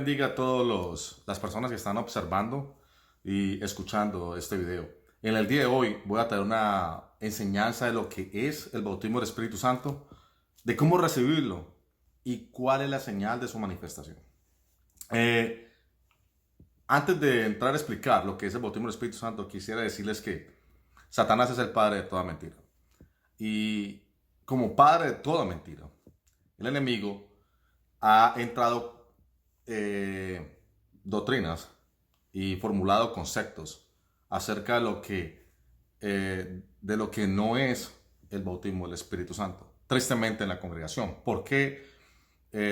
bendiga a todas las personas que están observando y escuchando este video. En el día de hoy voy a traer una enseñanza de lo que es el bautismo del Espíritu Santo, de cómo recibirlo y cuál es la señal de su manifestación. Antes de entrar a explicar lo que es el bautismo del Espíritu Santo, quisiera decirles que Satanás es el padre de toda mentira. Y como padre de toda mentira, el enemigo ha entrado doctrinas y formulado conceptos acerca de lo que no es el bautismo del Espíritu Santo. Tristemente en la congregación. ¿Por qué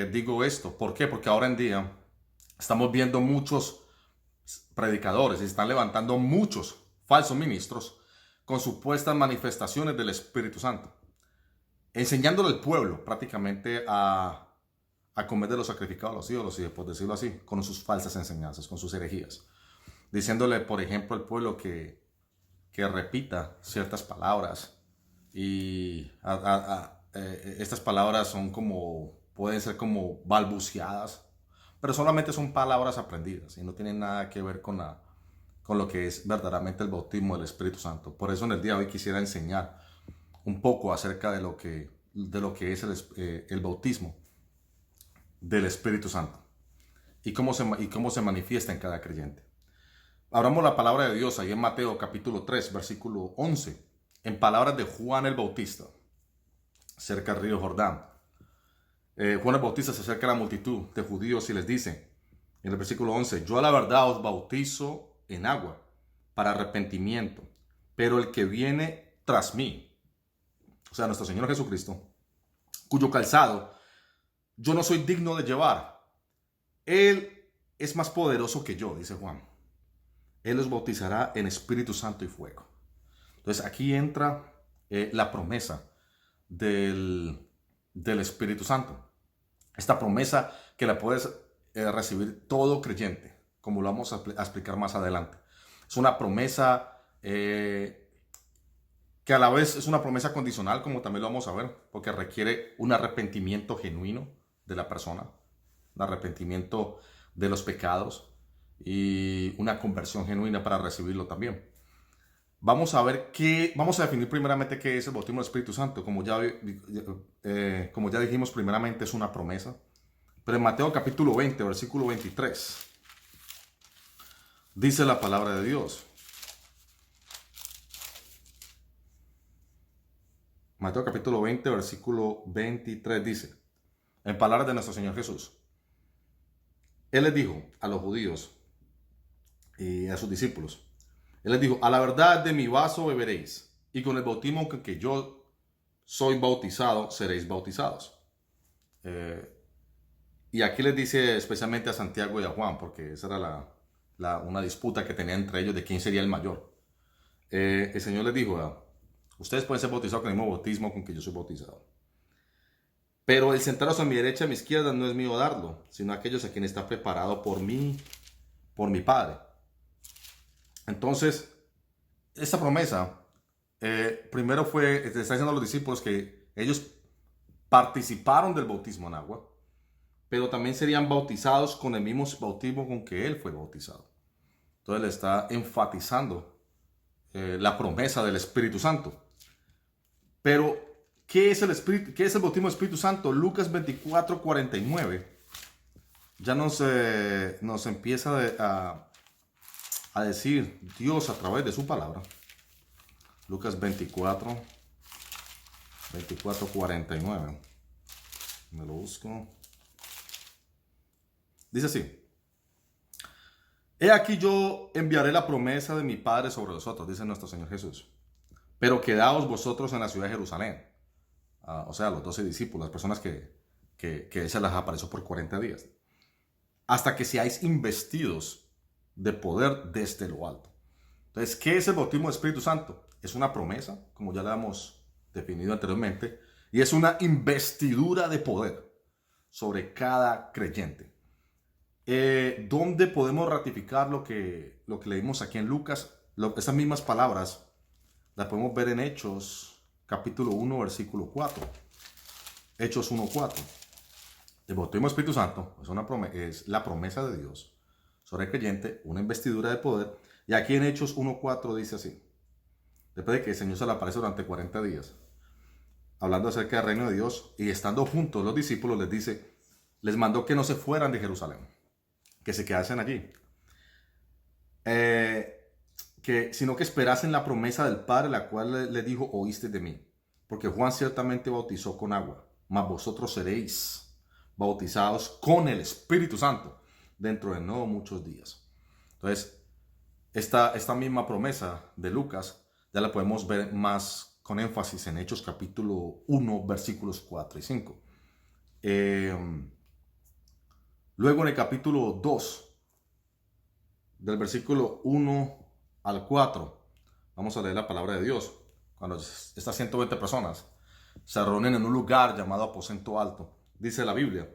digo esto? ¿Por qué? Porque ahora en día estamos viendo muchos predicadores y se están levantando muchos falsos ministros con supuestas manifestaciones del Espíritu Santo, enseñándole al pueblo prácticamente a comer de los sacrificados a los ídolos, y por decirlo así, con sus falsas enseñanzas, con sus herejías. Diciéndole, por ejemplo, al pueblo que repita ciertas palabras y estas palabras pueden ser como balbuceadas, pero solamente son palabras aprendidas y no tienen nada que ver con lo que es verdaderamente el bautismo del Espíritu Santo. Por eso en el día de hoy quisiera enseñar un poco acerca de lo que es el bautismo del Espíritu Santo y cómo se manifiesta en cada creyente. Abramos la palabra de Dios ahí en Mateo capítulo 3, versículo 11, en palabras de Juan el Bautista, cerca del río Jordán. Juan el Bautista se acerca a la multitud de judíos y les dice, en el versículo 11, yo a la verdad os bautizo en agua para arrepentimiento, pero el que viene tras mí, o sea, nuestro Señor Jesucristo, cuyo calzado yo no soy digno de llevar, Él es más poderoso que yo, dice Juan. Él los bautizará en Espíritu Santo y fuego. Entonces aquí entra la promesa del Espíritu Santo. Esta promesa que la puedes recibir todo creyente, como lo vamos a explicar más adelante. Es una promesa que a la vez es una promesa condicional, como también lo vamos a ver, porque requiere un arrepentimiento genuino de la persona, un arrepentimiento de los pecados y una conversión genuina para recibirlo también. Vamos a definir primeramente qué es el bautismo del Espíritu Santo. Como ya dijimos, primeramente es una promesa. Pero en Mateo capítulo 20, versículo 23, dice la palabra de Dios. Mateo capítulo 20, versículo 23 dice, en palabras de nuestro Señor Jesús, Él les dijo a los judíos y a sus discípulos, Él les dijo, a la verdad de mi vaso beberéis, y con el bautismo con que yo soy bautizado, seréis bautizados. Y aquí les dice especialmente a Santiago y a Juan, porque esa era una disputa que tenía entre ellos de quién sería el mayor. El Señor les dijo, ustedes pueden ser bautizados con el mismo bautismo con que yo soy bautizado. Pero el sentaros a mi derecha y a mi izquierda no es mío darlo, sino aquellos a quienes está preparado por mi Padre. Entonces, esta promesa, primero le está diciendo a los discípulos que ellos participaron del bautismo en agua, pero también serían bautizados con el mismo bautismo con que Él fue bautizado. Entonces le está enfatizando la promesa del Espíritu Santo. Pero, ¿qué es el bautismo del Espíritu Santo? Lucas 24, 49 ya nos empieza a decir Dios a través de su palabra. Lucas 24, 49. Me lo busco. Dice así. He aquí yo enviaré la promesa de mi Padre sobre vosotros, dice nuestro Señor Jesús. Pero quedaos vosotros en la ciudad de Jerusalén. O sea, los 12 discípulos, las personas que Él se las apareció por 40 días. Hasta que seáis investidos de poder desde lo alto. Entonces, ¿qué es el bautismo del Espíritu Santo? Es una promesa, como ya la hemos definido anteriormente, y es una investidura de poder sobre cada creyente. ¿Dónde podemos ratificar lo que leímos aquí en Lucas? Esas mismas palabras las podemos ver en Hechos capítulo 1, versículo 4. Hechos 1, 4. El bautismo del Espíritu Santo es la promesa de Dios sobre el creyente, una investidura de poder. Y aquí en Hechos 1:4 dice así: después de que el Señor se le aparece durante 40 días, hablando acerca del reino de Dios, y estando juntos los discípulos, les dice, les mandó que no se fueran de Jerusalén, que se quedasen allí, sino que esperasen la promesa del Padre, la cual le dijo, oíste de mí. Porque Juan ciertamente bautizó con agua, mas vosotros seréis bautizados con el Espíritu Santo dentro de no muchos días. Entonces, esta misma promesa de Lucas ya la podemos ver más con énfasis en Hechos capítulo 1, versículos 4 y 5. Luego en el capítulo 2, del versículo 1 al 4, vamos a leer la palabra de Dios. Cuando estas 120 personas se reúnen en un lugar llamado aposento alto, dice la Biblia,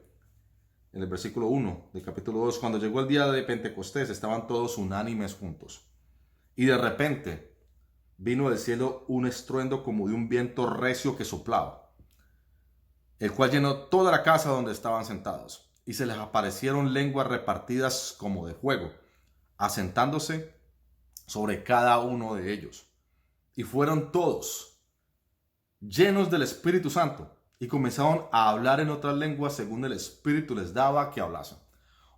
en el versículo 1 del capítulo 2, cuando llegó el día de Pentecostés, estaban todos unánimes juntos. Y de repente vino del cielo un estruendo como de un viento recio que soplaba, el cual llenó toda la casa donde estaban sentados. Y se les aparecieron lenguas repartidas como de fuego, asentándose sobre cada uno de ellos. Y fueron todos llenos del Espíritu Santo y comenzaron a hablar en otras lenguas según el Espíritu les daba que hablasen.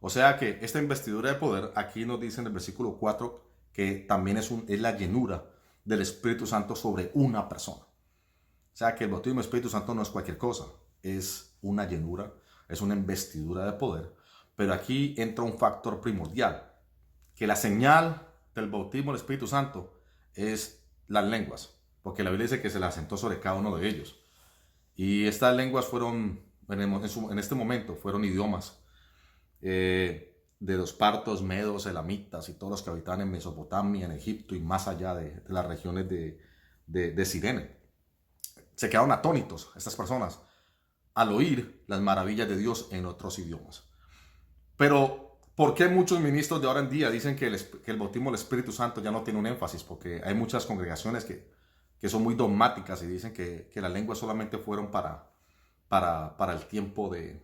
O sea que esta investidura de poder, aquí nos dice en el versículo 4 que también es la llenura del Espíritu Santo sobre una persona. O sea que el bautismo del Espíritu Santo no es cualquier cosa, es una llenura, es una investidura de poder. Pero aquí entra un factor primordial, que la señal del bautismo del Espíritu Santo es las lenguas, porque la Biblia dice que se la asentó sobre cada uno de ellos. Y estas lenguas fueron, en este momento, fueron idiomas de los partos, medos, elamitas y todos los que habitaban en Mesopotamia, en Egipto y más allá de las regiones de Cirene. Se quedaron atónitos estas personas al oír las maravillas de Dios en otros idiomas. Pero, ¿por qué muchos ministros de ahora en día dicen que el bautismo del Espíritu Santo ya no tiene un énfasis? Porque hay muchas congregaciones que son muy dogmáticas y dicen que las lenguas solamente fueron para el tiempo de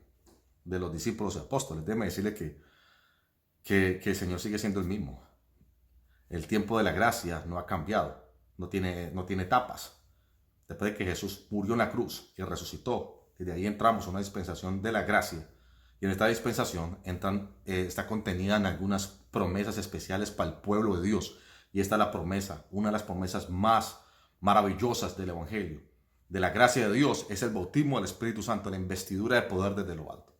los discípulos y apóstoles. Déjeme decirle que el Señor sigue siendo el mismo. El tiempo de la gracia no ha cambiado, no tiene etapas. Después de que Jesús murió en la cruz y resucitó, y de ahí entramos a una dispensación de la gracia. Y en esta dispensación está contenida en algunas promesas especiales para el pueblo de Dios. Y esta es la promesa, una de las promesas más maravillosas del Evangelio. De la gracia de Dios es el bautismo del Espíritu Santo, la investidura de poder desde lo alto.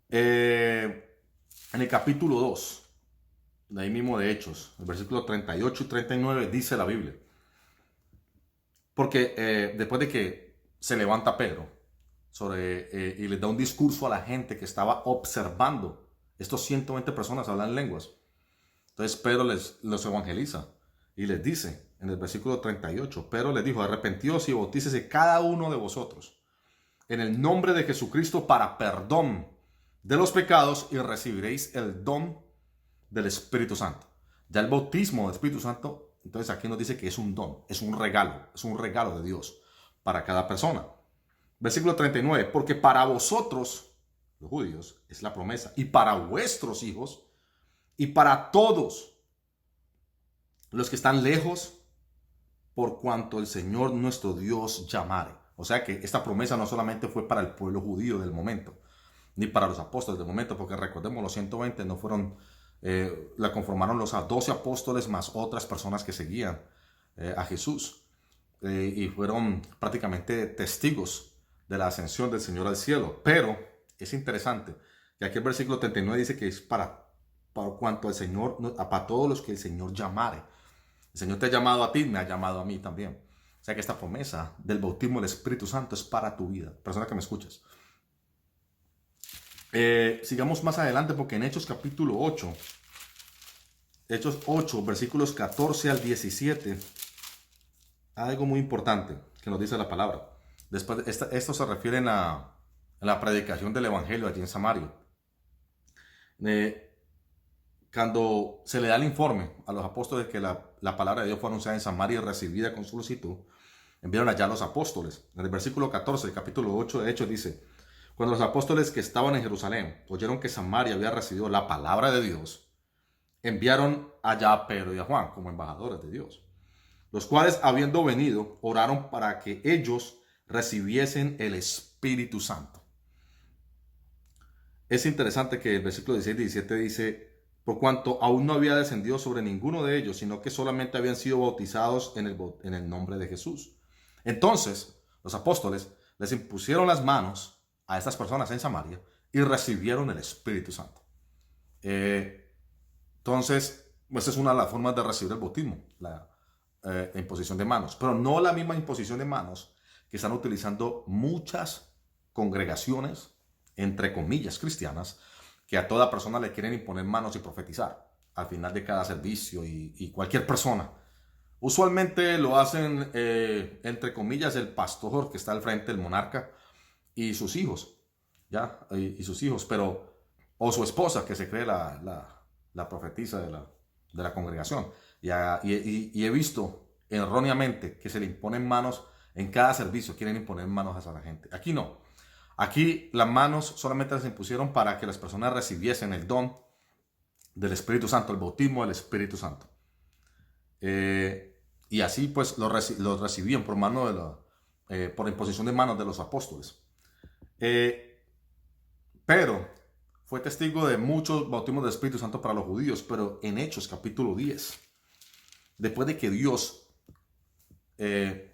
En el capítulo 2, de ahí mismo de Hechos, el versículo 38 y 39, dice la Biblia. Porque después de que se levanta Pedro y les da un discurso a la gente que estaba observando estos 120 personas hablar en lenguas, entonces Pedro los evangeliza y les dice en el versículo 38, Pedro les dijo, arrepentíos y bautícese cada uno de vosotros en el nombre de Jesucristo para perdón de los pecados y recibiréis el don del Espíritu Santo. Ya el bautismo del Espíritu Santo, entonces aquí nos dice que es un don, es un regalo de Dios para cada persona. Versículo 39, porque para vosotros, los judíos, es la promesa, y para vuestros hijos, y para todos los que están lejos, por cuanto el Señor nuestro Dios llamare. O sea que esta promesa no solamente fue para el pueblo judío del momento, ni para los apóstoles del momento, porque recordemos, los 120 no fueron, la conformaron los 12 apóstoles más otras personas que seguían a Jesús. Y fueron prácticamente testigos de la ascensión del Señor al cielo. Pero es interesante que aquí el versículo 39 dice que es para cuanto el Señor, para todos los que el Señor llamare. El Señor te ha llamado a ti, me ha llamado a mí también. O sea que esta promesa del bautismo del Espíritu Santo es para tu vida, persona que me escuchas. Sigamos más adelante porque en Hechos capítulo 8, Hechos 8, versículos 14 al 17, hay algo muy importante que nos dice la palabra. Después, esto se refiere a la predicación del Evangelio allí en Samaria. Cuando se le da el informe a los apóstoles que la palabra de Dios fue anunciada en Samaria y recibida con solicitud, enviaron allá a los apóstoles. En el versículo 14 del capítulo 8 de Hechos dice, Cuando los apóstoles que estaban en Jerusalén oyeron que Samaria había recibido la palabra de Dios, enviaron allá a Pedro y a Juan como embajadores de Dios, los cuales, habiendo venido, oraron para que ellos recibiesen el Espíritu Santo. Es interesante que el versículo 16 y 17 dice: por cuanto aún no había descendido sobre ninguno de ellos, sino que solamente habían sido bautizados en el nombre de Jesús. Entonces, los apóstoles les impusieron las manos a estas personas en Samaria y recibieron el Espíritu Santo. Entonces, esa es una de las formas de recibir el bautismo, la imposición de manos. Pero no la misma imposición de manos que están utilizando muchas congregaciones, entre comillas, cristianas, que a toda persona le quieren imponer manos y profetizar al final de cada servicio y cualquier persona. Usualmente lo hacen, entre comillas, el pastor que está al frente, el monarca, y sus hijos, ¿ya? Y sus hijos, pero, o su esposa, que se cree la profetisa de la congregación. Y he visto erróneamente que se le imponen manos en cada servicio, quieren imponer manos a la gente. Aquí no. Aquí las manos solamente se impusieron para que las personas recibiesen el don del Espíritu Santo, el bautismo del Espíritu Santo. Y así pues los recibían por mano por imposición de manos de los apóstoles. Pedro fue testigo de muchos bautismos del Espíritu Santo para los judíos, pero en Hechos capítulo 10, después de que Dios, después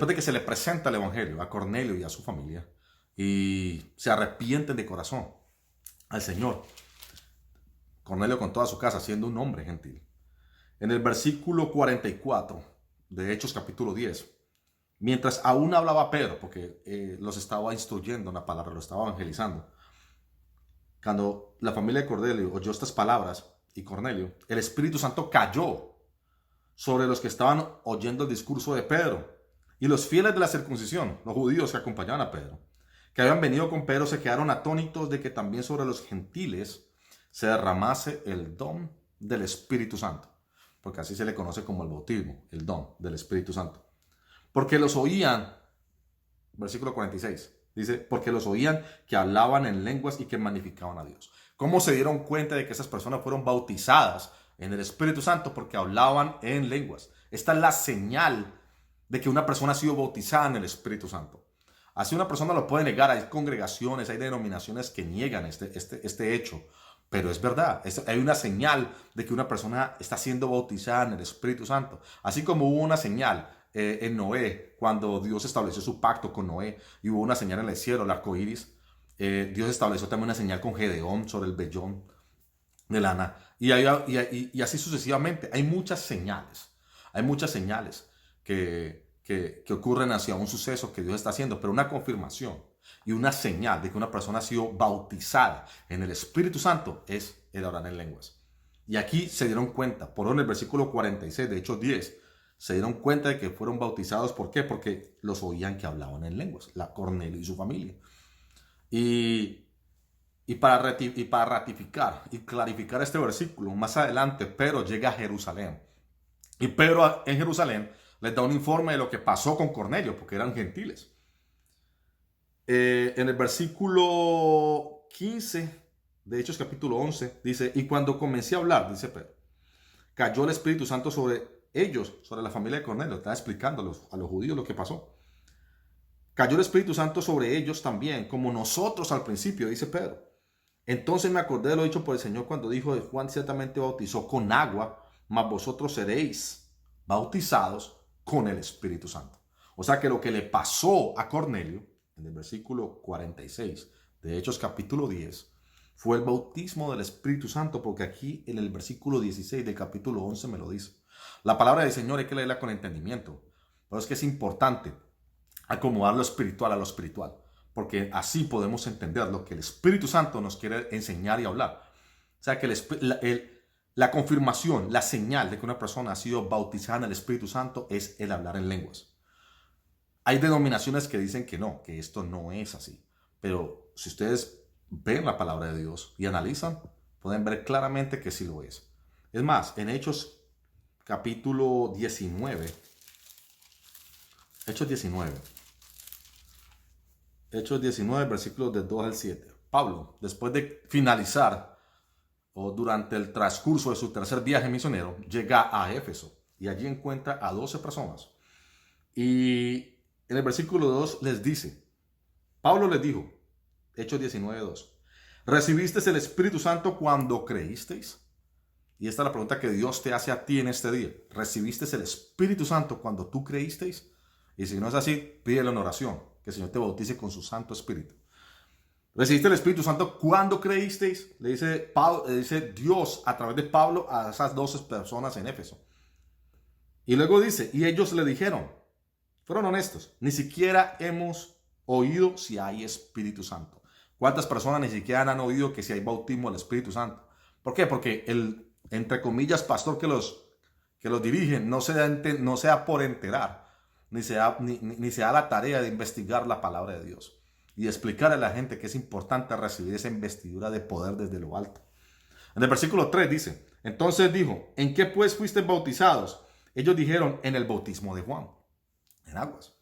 de que se le presenta el Evangelio a Cornelio y a su familia, y se arrepienten de corazón al Señor, Cornelio con toda su casa, siendo un hombre gentil. En el versículo 44 de Hechos capítulo 10, mientras aún hablaba Pedro, porque los estaba instruyendo en la palabra, lo estaba evangelizando, cuando la familia de Cornelio oyó estas palabras, y Cornelio, el Espíritu Santo cayó sobre los que estaban oyendo el discurso de Pedro. Y los fieles de la circuncisión, los judíos que acompañaban a Pedro, que habían venido con Pedro, se quedaron atónitos de que también sobre los gentiles se derramase el don del Espíritu Santo. Porque así se le conoce como el bautismo, el don del Espíritu Santo. Porque los oían, versículo 46, dice, porque los oían que hablaban en lenguas y que magnificaban a Dios. ¿Cómo se dieron cuenta de que esas personas fueron bautizadas en el Espíritu Santo? Porque hablaban en lenguas. Esta es la señal de que una persona ha sido bautizada en el Espíritu Santo. Así una persona lo puede negar. Hay congregaciones, hay denominaciones que niegan este hecho. Pero es verdad, hay una señal de que una persona está siendo bautizada en el Espíritu Santo. Así como hubo una señal en Noé, cuando Dios estableció su pacto con Noé, y hubo una señal en el cielo, el arco iris, Dios estableció también una señal con Gedeón sobre el vellón de lana, y así sucesivamente. Hay muchas señales que ocurren hacia un suceso que Dios está haciendo, pero una confirmación y una señal de que una persona ha sido bautizada en el Espíritu Santo es el hablar en lenguas. Y aquí se dieron cuenta, por en el versículo 46 de Hechos 10, se dieron cuenta de que fueron bautizados. ¿Por qué? Porque los oían que hablaban en lenguas, Cornelio y su familia. Y para ratificar y clarificar este versículo, más adelante Pedro llega a Jerusalén. Y Pedro en Jerusalén les da un informe de lo que pasó con Cornelio, porque eran gentiles. En el versículo 15 de Hechos capítulo 11 dice: y cuando comencé a hablar, dice Pedro, cayó el Espíritu Santo sobre ellos, sobre la familia de Cornelio. Está explicando a los judíos lo que pasó. Cayó el Espíritu Santo sobre ellos también, como nosotros al principio, dice Pedro. Entonces me acordé de lo dicho por el Señor cuando dijo: Juan ciertamente bautizó con agua, mas vosotros seréis bautizados con el Espíritu Santo. O sea que lo que le pasó a Cornelio, en el versículo 46 de Hechos capítulo 10, fue el bautismo del Espíritu Santo, porque aquí en el versículo 16 del capítulo 11 me lo dice. La palabra del Señor hay que leerla con entendimiento, pero es que es importante acomodar lo espiritual a lo espiritual, porque así podemos entender lo que el Espíritu Santo nos quiere enseñar y hablar. O sea que la confirmación, la señal de que una persona ha sido bautizada en el Espíritu Santo es el hablar en lenguas. Hay denominaciones que dicen que no, que esto no es así. Pero si ustedes ven la palabra de Dios y analizan, pueden ver claramente que sí lo es. Es más, en Hechos capítulo 19, Hechos 19, Hechos 19, versículos del 2 al 7. Pablo, después de finalizar o durante el transcurso de su tercer viaje misionero, llega a Éfeso y allí encuentra a 12 personas. Y en el versículo 2 les dice, Pablo les dijo, Hechos 19, 2, ¿recibisteis el Espíritu Santo cuando creísteis? Y esta es la pregunta que Dios te hace a ti en este día. ¿Recibiste el Espíritu Santo cuando tú creísteis? Y si no es así, pídelo en oración, que el Señor te bautice con su Santo Espíritu. ¿Recibiste el Espíritu Santo cuando creísteis? Le dice Dios a través de Pablo a esas 12 personas en Éfeso. Y luego dice, y ellos le dijeron, fueron honestos, ni siquiera hemos oído si hay Espíritu Santo. ¿Cuántas personas ni siquiera han oído que si hay bautismo del Espíritu Santo? ¿Por qué? Porque el, entre comillas, pastor que los dirige no se da por enterar, ni se da la tarea de investigar la palabra de Dios y explicar a la gente que es importante recibir esa investidura de poder desde lo alto. En el versículo 3 dice, entonces dijo, ¿en qué pues fuisteis bautizados? Ellos dijeron, en el bautismo de Juan, en aguas.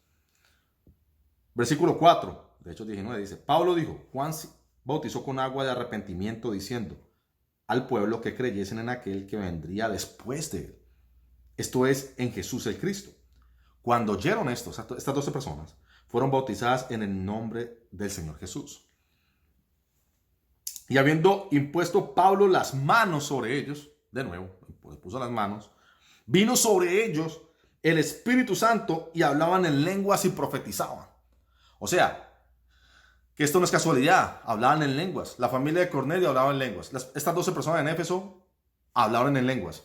Versículo 4, de Hechos 19 dice, Pablo dijo, Juan bautizó con agua de arrepentimiento diciendo al pueblo que creyesen en aquel que vendría después de él. Esto es, en Jesús el Cristo. Cuando oyeron esto, estas 12 personas fueron bautizadas en el nombre del Señor Jesús. Y habiendo impuesto Pablo las manos sobre ellos, de nuevo, puso las manos, vino sobre ellos el Espíritu Santo y hablaban en lenguas y profetizaban. O sea, que esto no es casualidad, hablaban en lenguas. La familia de Cornelio hablaba en lenguas. Estas 12 personas en Éfeso hablaban en lenguas.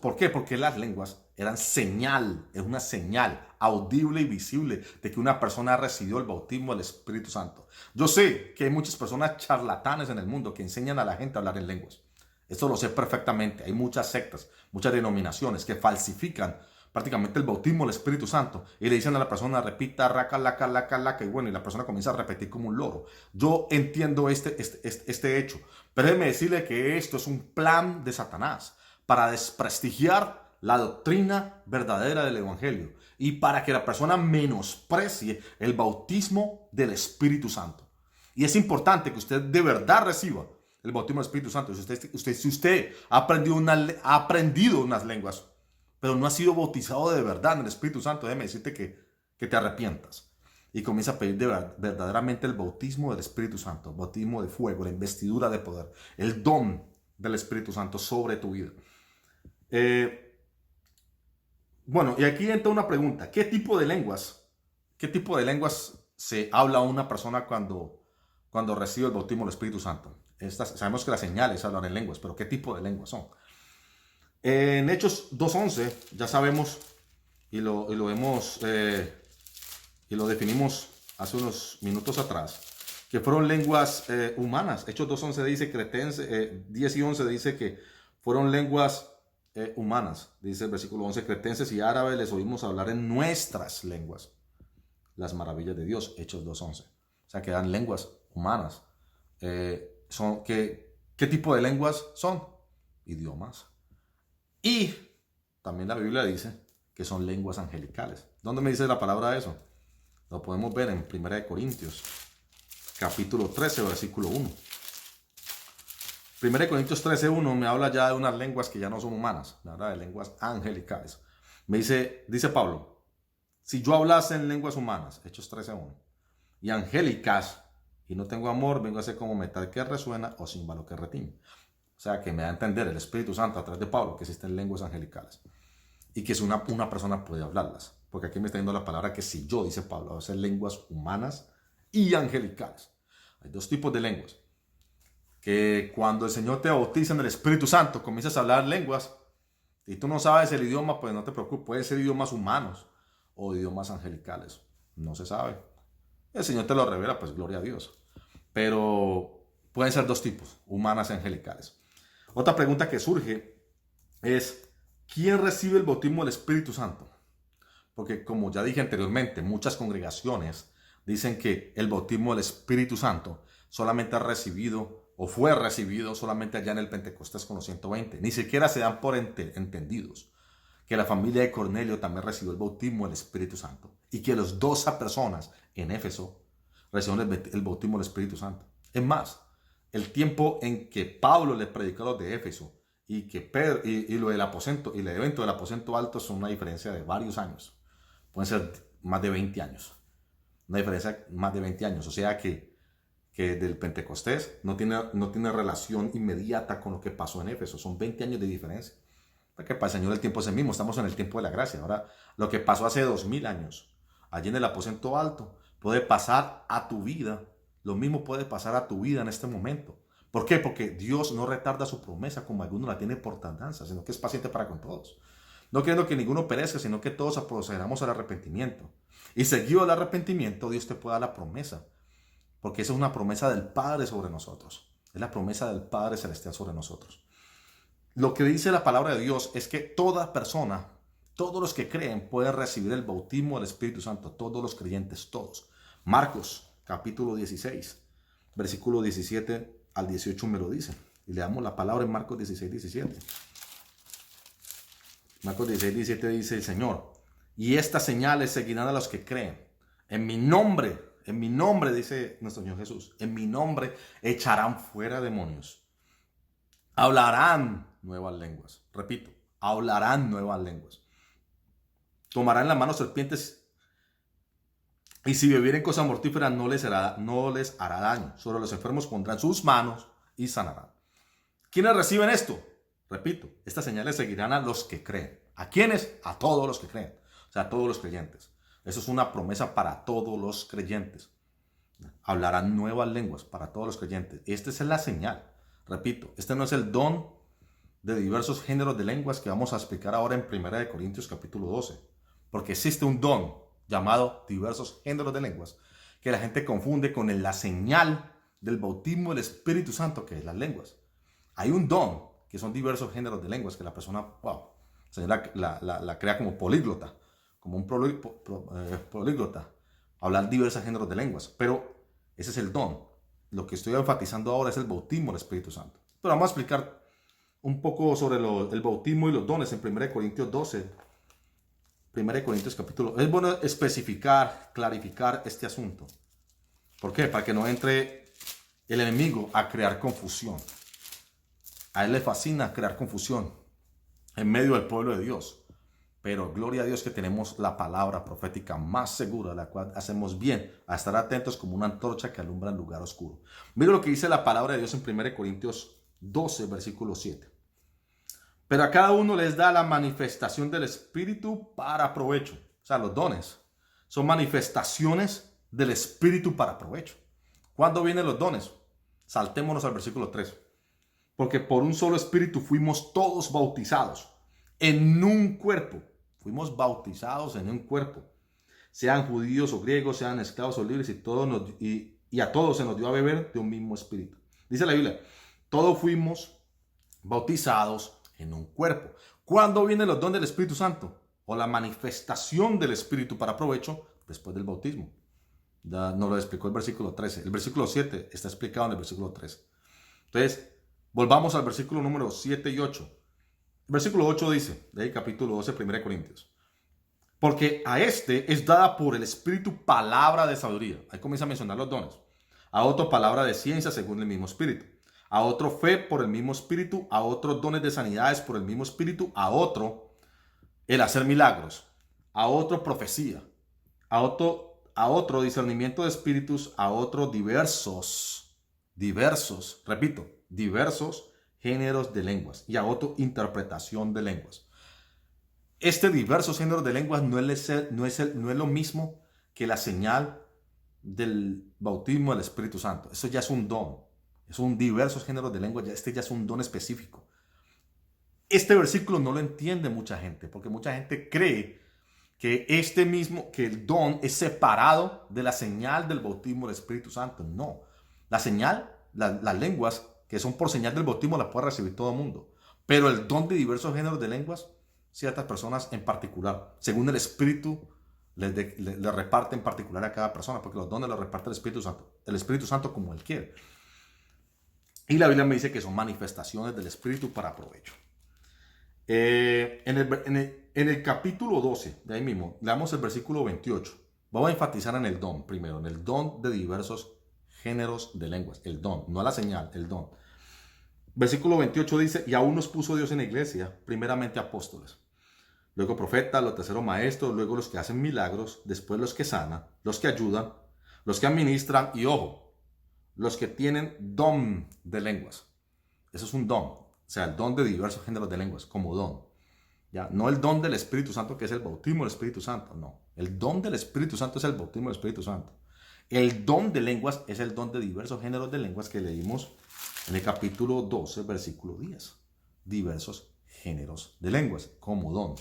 ¿Por qué? Porque las lenguas eran señal, es una señal audible y visible de que una persona recibió el bautismo del Espíritu Santo. Yo sé que hay muchas personas charlatanes en el mundo que enseñan a la gente a hablar en lenguas. Esto lo sé perfectamente. Hay muchas sectas, muchas denominaciones que falsifican prácticamente el bautismo del Espíritu Santo y le dicen a la persona, repita, raca, laca, laca, laca, y bueno, y la persona comienza a repetir como un loro. Yo entiendo este hecho, pero déjeme decirle que esto es un plan de Satanás para desprestigiar la doctrina verdadera del Evangelio y para que la persona menosprecie el bautismo del Espíritu Santo. Y es importante que usted de verdad reciba el bautismo del Espíritu Santo. Si usted ha aprendido unas lenguas, pero no has sido bautizado de verdad en el Espíritu Santo, déjame decirte que te arrepientas y comienza a pedir verdaderamente el bautismo del Espíritu Santo, el bautismo de fuego, la investidura de poder, el don del Espíritu Santo sobre tu vida. Bueno, y aquí entra una pregunta. ¿Qué tipo de lenguas se habla a una persona cuando recibe el bautismo del Espíritu Santo? Sabemos que las señales hablan en lenguas, pero ¿qué tipo de lenguas son? En Hechos 2.11 ya sabemos y lo definimos hace unos minutos atrás, que fueron lenguas humanas. Hechos 2.11 dice, cretenses, 10 y 11 dice que fueron lenguas humanas. Dice el versículo 11, cretenses y árabes les oímos hablar en nuestras lenguas las maravillas de Dios. Hechos 2.11. O sea, que eran lenguas humanas. ¿Qué tipo de lenguas son? Idiomas. Y también la Biblia dice que son lenguas angelicales. ¿Dónde me dice la palabra eso? Lo podemos ver en 1 Corintios, capítulo 13, versículo 1. 1 Corintios 13, 1 me habla ya de unas lenguas que ya no son humanas, me habla de lenguas angelicales. Dice Pablo, si yo hablase en lenguas humanas, Hechos 13, 1, y angélicas, y no tengo amor, vengo a ser como metal que resuena o címbalo que retiñe. O sea, que me da a entender el Espíritu Santo a través de Pablo que existen lenguas angelicales y que una persona puede hablarlas. Porque aquí me está dando la palabra que si yo, dice Pablo, va a ser lenguas humanas y angelicales. Hay dos tipos de lenguas. Que cuando el Señor te bautiza en el Espíritu Santo, comienzas a hablar lenguas y tú no sabes el idioma, pues no te preocupes. Pueden ser idiomas humanos o idiomas angelicales. No se sabe. El Señor te lo revela, pues gloria a Dios. Pero pueden ser dos tipos, humanas y angelicales. Otra pregunta que surge es, ¿quién recibe el bautismo del Espíritu Santo? Porque como ya dije anteriormente, muchas congregaciones dicen que el bautismo del Espíritu Santo solamente ha recibido o fue recibido solamente allá en el Pentecostés con los 120. Ni siquiera se dan por entendidos que la familia de Cornelio también recibió el bautismo del Espíritu Santo y que las 12 personas en Éfeso recibieron el bautismo del Espíritu Santo. Es más, el tiempo en que Pablo le predicó a los de Éfeso y que Pedro, y lo del aposento y el evento del aposento alto son una diferencia de varios años. Pueden ser más de 20 años. Una diferencia de más de 20 años. O sea que del Pentecostés no tiene relación inmediata con lo que pasó en Éfeso. Son 20 años de diferencia. Porque para el Señor el tiempo es el mismo. Estamos en el tiempo de la gracia. Ahora, lo que pasó hace 2000 años, allí en el aposento alto, puede pasar a tu vida. Lo mismo puede pasar a tu vida en este momento. ¿Por qué? Porque Dios no retarda su promesa como alguno la tiene por tardanza, sino que es paciente para con todos. No queriendo que ninguno perezca, sino que todos procedamos al arrepentimiento. Y seguido al arrepentimiento, Dios te puede dar la promesa. Porque esa es una promesa del Padre sobre nosotros. Es la promesa del Padre Celestial sobre nosotros. Lo que dice la palabra de Dios es que toda persona, todos los que creen, pueden recibir el bautismo del Espíritu Santo. Todos los creyentes, todos. Marcos, capítulo 16, versículo 17 al 18 me lo dice. Y le damos la palabra en Marcos 16, 17. Marcos 16, 17 dice el Señor: y estas señales seguirán a los que creen. En mi nombre, dice nuestro Señor Jesús, en mi nombre echarán fuera demonios. Hablarán nuevas lenguas. Repito, hablarán nuevas lenguas. Tomarán en la mano serpientes y si bebieren cosa mortífera no les hará daño. Sobre los enfermos pondrán sus manos y sanarán. ¿Quiénes reciben esto? Repito, estas señales seguirán a los que creen. ¿A quiénes? A todos los que creen. O sea, a todos los creyentes. Eso es una promesa para todos los creyentes. Hablarán nuevas lenguas para todos los creyentes. Esta es la señal. Repito, este no es el don de diversos géneros de lenguas que vamos a explicar ahora en 1 Corintios capítulo 12. Porque existe un don llamado diversos géneros de lenguas que la gente confunde con la señal del bautismo del Espíritu Santo, que es las lenguas. Hay un don que son diversos géneros de lenguas que la persona, la crea como políglota, como un políglota, hablar diversos géneros de lenguas. Pero ese es el don. Lo que estoy enfatizando ahora es el bautismo del Espíritu Santo. Pero vamos a explicar un poco sobre el bautismo y los dones en 1 Corintios 12. 1 Corintios capítulo. Es bueno especificar, clarificar este asunto. ¿Por qué? Para que no entre el enemigo a crear confusión. A él le fascina crear confusión en medio del pueblo de Dios. Pero gloria a Dios que tenemos la palabra profética más segura, la cual hacemos bien a estar atentos como una antorcha que alumbra en lugar oscuro. Mira lo que dice la palabra de Dios en 1 Corintios 12, versículo 7. Pero a cada uno les da la manifestación del Espíritu para provecho. O sea, los dones son manifestaciones del Espíritu para provecho. ¿Cuándo vienen los dones? Saltémonos al versículo 3. Porque por un solo Espíritu fuimos todos bautizados en un cuerpo. Fuimos bautizados en un cuerpo. Sean judíos o griegos, sean esclavos o libres, y a todos se nos dio a beber de un mismo Espíritu. Dice la Biblia, todos fuimos bautizados en un cuerpo. ¿Cuándo vienen los dones del Espíritu Santo? O la manifestación del Espíritu para provecho después del bautismo. Ya nos lo explicó el versículo 13. El versículo 7 está explicado en el versículo 13. Entonces, volvamos al versículo número 7 y 8. El versículo 8 dice, de ahí capítulo 12, 1 Corintios. Porque a este es dada por el Espíritu palabra de sabiduría. Ahí comienza a mencionar los dones. A otro palabra de ciencia según el mismo Espíritu. A otro fe por el mismo Espíritu. A otros dones de sanidades por el mismo Espíritu. A otro el hacer milagros. A otro profecía. A otro discernimiento de espíritus. A otro diversos géneros de lenguas. Y a otro interpretación de lenguas. Este diversos géneros de lenguas no es lo mismo que la señal del bautismo del Espíritu Santo. Eso ya es un don. Es un diversos géneros de lenguas. Este ya es un don específico. Este versículo no lo entiende mucha gente, porque mucha gente cree que que el don es separado de la señal del bautismo del Espíritu Santo. No. La señal, las lenguas que son por señal del bautismo las puede recibir todo el mundo. Pero el don de diversos géneros de lenguas, ciertas personas en particular, según el Espíritu, le reparte en particular a cada persona, porque los dones los reparte el Espíritu Santo como Él quiere. Y la Biblia me dice que son manifestaciones del Espíritu para provecho. En el capítulo 12, de ahí mismo, leamos el versículo 28. Vamos a enfatizar en el don primero, en el don de diversos géneros de lenguas. El don, no la señal, el don. Versículo 28 dice, y aún nos puso Dios en la iglesia, primeramente apóstoles, luego profetas, los terceros maestros, luego los que hacen milagros, después los que sanan, los que ayudan, los que administran y, ojo, los que tienen don de lenguas. Eso es un don, o sea, el don de diversos géneros de lenguas, como don. ¿Ya? No el don del Espíritu Santo, que es el bautismo del Espíritu Santo, no. El don del Espíritu Santo es el bautismo del Espíritu Santo. El don de lenguas es el don de diversos géneros de lenguas que leímos en el capítulo 12, versículo 10. Diversos géneros de lenguas, como don.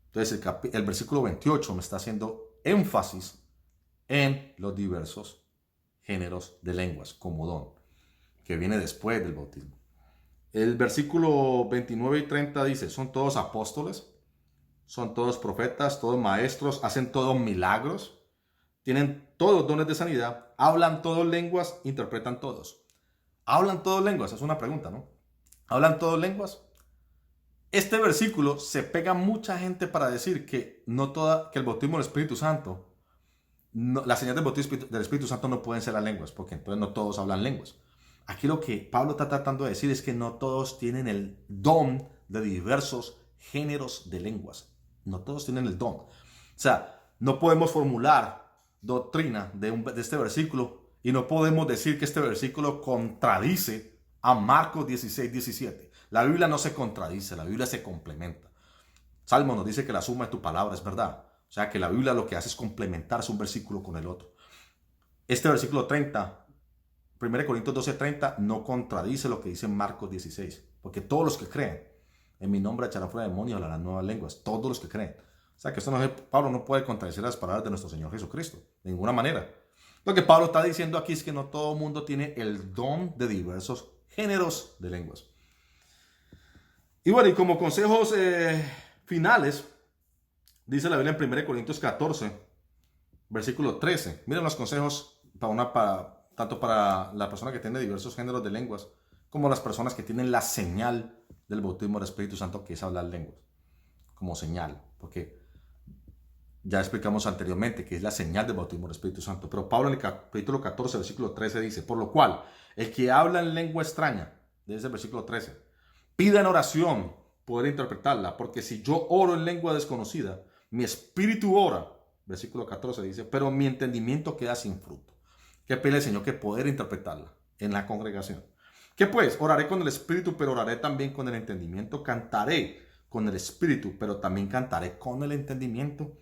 Entonces el versículo 28 me está haciendo énfasis en los diversos géneros de lenguas, como don, que viene después del bautismo. El versículo 29 y 30 dice, son todos apóstoles, son todos profetas, todos maestros, hacen todos milagros, tienen todos dones de sanidad, hablan todas lenguas, interpretan todos. ¿Hablan todas lenguas? Es una pregunta, ¿no? ¿Hablan todas lenguas? Este versículo se pega a mucha gente para decir que, que el bautismo del Espíritu Santo, la señal del bautismo del Espíritu Santo no pueden ser las lenguas, porque entonces no todos hablan lenguas. Aquí lo que Pablo está tratando de decir es que no todos tienen el don de diversos géneros de lenguas. No todos tienen el don. O sea, no podemos formular doctrina de este versículo y no podemos decir que este versículo contradice a Marcos 16, 17. La Biblia no se contradice, la Biblia se complementa. Salmo nos dice que la suma de tu palabra es verdad. O sea, que la Biblia lo que hace es complementarse un versículo con el otro. Este versículo 30, 1 Corintios 12:30, no contradice lo que dice Marcos 16. Porque todos los que creen en mi nombre echarán fuera demonios, hablarán nuevas lenguas. Todos los que creen. O sea, que esto Pablo no puede contradecir las palabras de nuestro Señor Jesucristo. De ninguna manera. Lo que Pablo está diciendo aquí es que no todo el mundo tiene el don de diversos géneros de lenguas. Y bueno, y como consejos finales, dice la Biblia en 1 Corintios 14, versículo 13. Miren los consejos tanto para la persona que tiene diversos géneros de lenguas, como las personas que tienen la señal del bautismo del Espíritu Santo, que es hablar lenguas, como señal, porque ya explicamos anteriormente que es la señal del bautismo del Espíritu Santo. Pero Pablo en el capítulo 14, versículo 13 dice, por lo cual, el que habla en lengua extraña, desde el versículo 13, pida en oración poder interpretarla, porque si yo oro en lengua desconocida, mi espíritu ora, versículo 14 dice, pero mi entendimiento queda sin fruto. Que pide el Señor que poder interpretarla en la congregación. ¿Qué pues? Oraré con el espíritu, pero oraré también con el entendimiento. Cantaré con el espíritu, pero también cantaré con el entendimiento.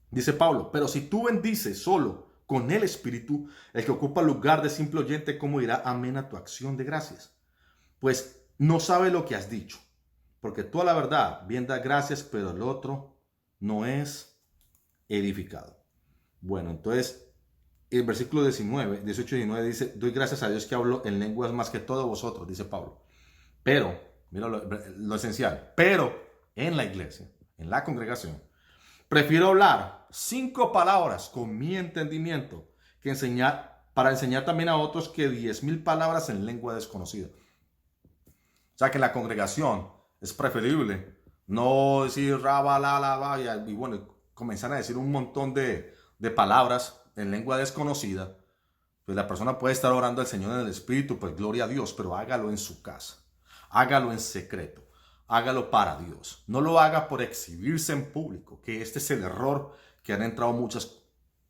Dice Pablo, pero si tú bendices solo con el espíritu, el que ocupa el lugar de simple oyente, ¿cómo dirá amén a tu acción de gracias? Pues no sabe lo que has dicho, porque tú a la verdad bien das gracias, pero el otro no es edificado. Bueno, entonces el versículo 18 y 19 dice, doy gracias a Dios que hablo en lenguas más que todos vosotros, dice Pablo. Pero, mira lo esencial, pero en la iglesia, en la congregación, prefiero hablar 5 palabras con mi entendimiento que para enseñar también a otros que 10,000 palabras en lengua desconocida. O sea que en la congregación es preferible no decir raba, la, vaya, y bueno, comenzar a decir un montón de palabras en lengua desconocida. Pues la persona puede estar orando al Señor en el Espíritu, pues gloria a Dios, pero hágalo en su casa. Hágalo en secreto. Hágalo para Dios. No lo haga por exhibirse en público, que este es el error que han entrado muchas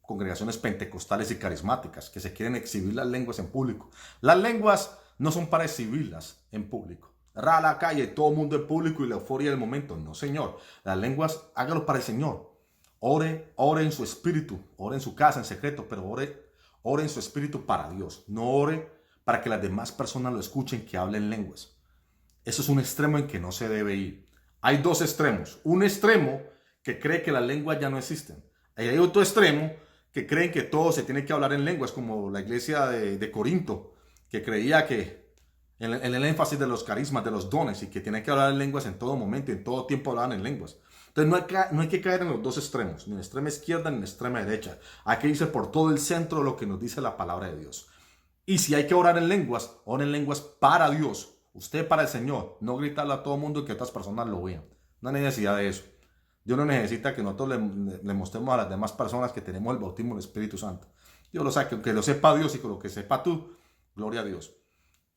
congregaciones pentecostales y carismáticas, que se quieren exhibir las lenguas en público. Las lenguas no son para exhibirlas en público. A la calle, todo el mundo en público y la euforia del momento. No, Señor. Las lenguas, hágalo para el Señor. Ore en su espíritu. Ore en su casa en secreto, pero ore en su espíritu para Dios. No ore para que las demás personas lo escuchen, que hablen lenguas. Eso es un extremo en que no se debe ir. Hay 2 extremos. Un extremo que cree que las lenguas ya no existen. Y hay otro extremo que creen que todo se tiene que hablar en lenguas, como la iglesia de Corinto, que creía que en el énfasis de los carismas, de los dones, y que tiene que hablar en lenguas en todo momento y en todo tiempo hablaban en lenguas. Entonces no hay que caer en los 2 extremos, ni en la extrema izquierda ni en la extrema derecha. Hay que irse por todo el centro de lo que nos dice la palabra de Dios. Y si hay que orar en lenguas, oren en lenguas para Dios. Usted para el Señor, no gritarle a todo el mundo y que otras personas lo vean. No hay necesidad de eso. Dios no necesita que nosotros le mostremos a las demás personas que tenemos el bautismo del Espíritu Santo. Dios lo sabe, que lo sepa Dios y que lo que sepa tú, gloria a Dios.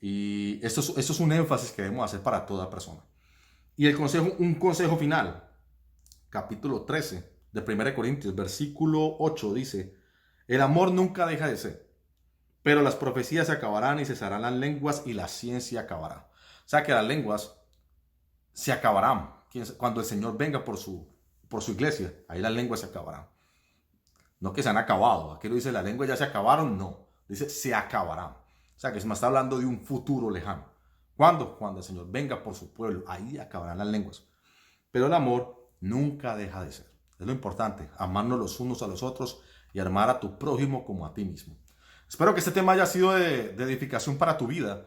Y esto es un énfasis que debemos hacer para toda persona. Y un consejo final, capítulo 13 de 1 Corintios, versículo 8 dice, el amor nunca deja de ser, pero las profecías se acabarán y cesarán las lenguas y la ciencia acabará. O sea que las lenguas se acabarán. Cuando el Señor venga por su iglesia, ahí las lenguas se acabarán. No que se han acabado. Aquí lo dice, las lenguas ya se acabaron, no. Dice, se acabarán. O sea que se me está hablando de un futuro lejano. ¿Cuándo? Cuando el Señor venga por su pueblo, ahí acabarán las lenguas. Pero el amor nunca deja de ser. Es lo importante, amarnos los unos a los otros y amar a tu prójimo como a ti mismo. Espero que este tema haya sido de edificación para tu vida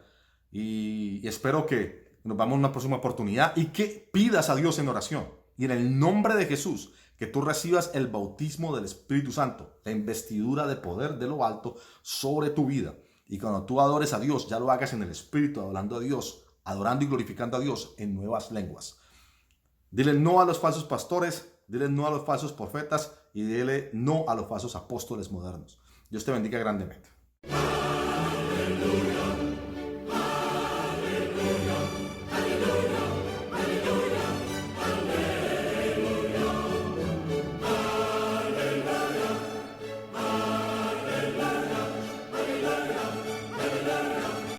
y espero que nos vamos a una próxima oportunidad y que pidas a Dios en oración y en el nombre de Jesús que tú recibas el bautismo del Espíritu Santo, la investidura de poder de lo alto sobre tu vida. Y cuando tú adores a Dios, ya lo hagas en el Espíritu, adorando a Dios, adorando y glorificando a Dios en nuevas lenguas. Dile no a los falsos pastores, dile no a los falsos profetas y dile no a los falsos apóstoles modernos. Dios te bendiga grandemente.